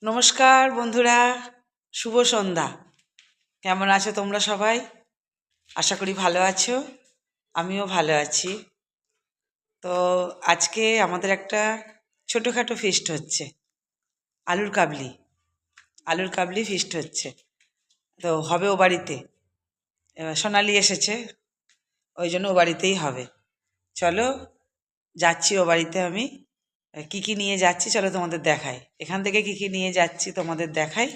নমস্কার বন্ধুরা, শুভ সন্ধ্যা। কেমন আছো তোমরা সবাই? আশা করি ভালো আছো, আমিও ভালো আছি। তো আজকে আমাদের একটা ছোটোখাটো ফিস্ট হচ্ছে, আলুর কাবলি ফিস্ট হচ্ছে। তো হবে ও বাড়িতে, এবার সোনালি এসেছে, ওই জন্য ও বাড়িতেই হবে। চলো যাচ্ছি ও বাড়িতে। আমি কি কি নিয়ে যাচ্ছি চলো তোমাদের দেখাই। এখান থেকে কি কি নিয়ে যাচ্ছি তোমাদের দেখাই,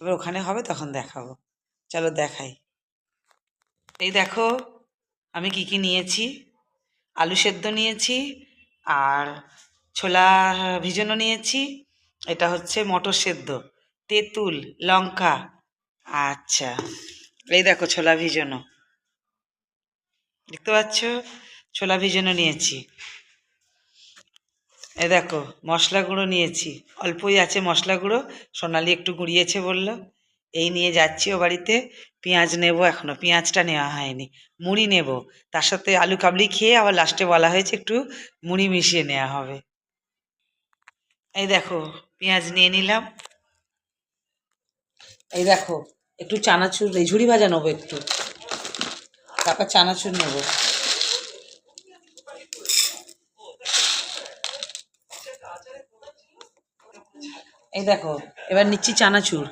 এবার ওখানে হবে তখন দেখাবো। চলো দেখাই। এই দেখো আমি কি কি নিয়েছি। আলু সেদ্ধ নিয়েছি, আর ছোলা ভিজানো নিয়েছি। এটা হচ্ছে মটর সেদ্ধ, তেঁতুল, লঙ্কা। আচ্ছা, এই দেখো ছোলা ভিজানো, দেখতে পাচ্ছ? ছোলা ভিজানো নিয়েছি। এ দেখো মশলা গুঁড়ো নিয়েছি, অল্পই আছে মশলা গুঁড়ো, সোনালি একটু গুঁড়িয়েছে বললো। এই নিয়ে যাচ্ছি ও বাড়িতে। পেঁয়াজ নেব, এখনো পেঁয়াজটা নেওয়া হয়নি। মুড়ি নেব, তার সাথে আলু কাবলি খেয়ে আবার লাস্টে বলা হয়েছে একটু মুড়ি মিশিয়ে নেওয়া হবে। এই দেখো পেঁয়াজ নিয়ে নিলাম। এই দেখো একটু চানাচুর, এই ঝুড়ি ভাজা নেবো একটু, তারপর চানাচুর নেব। এই দেখো এবার নিচ্ছি চানাচুর।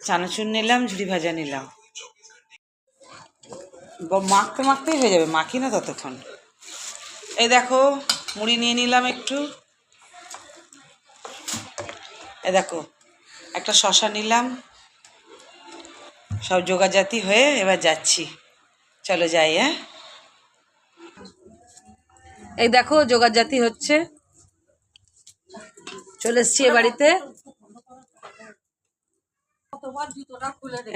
চানাচুর নিলাম, ঝুড়ি ভাজা নিলাম। মাখতে মাখতেই হয়ে যাবে, মাখি না ততক্ষণ। এই দেখো মুড়ি নিয়ে নিলাম একটু। এই দেখো একটা শশা নিলাম। সব জোগাড়জাতি হয়ে এবার যাচ্ছি, চলো যাই। হ্যাঁ, এই দেখো জোগাড়জাতি হচ্ছে, চলে এসছি এ বাড়িতে।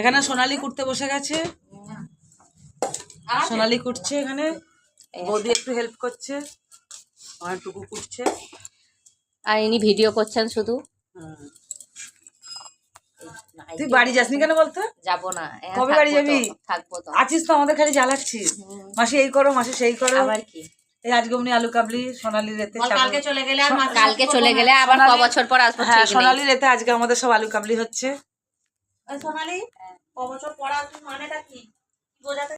এখানে সোনালি কুটতে বসে গেছে, সোনালি কুটছে এখানে, বৌদি একটু হেল্প করছে, অনেকটুকু কুটছে, আর ইনি ভিডিও করছেন শুধু। তুই বাড়ি যাসনি কেন বলতো? যাবো না। কবে বাড়ি যাবি? থাকবো তো। আছিস তো, আমাদের খালি জ্বালাচ্ছিস। মাসে এই করো, মাসে সেই করো। আবার কি? এই আজকে অমনি আলু কাবলি, সোনালি রেতে। কালকে চলে গেলে আবার ক বছর পর আসবো? হ্যাঁ, সোনালি রেতে আজকে আমাদের সব আলু কাবলি হচ্ছে। সোনালি ক বছর পর আসবি, মানেটা কি বোঝাতে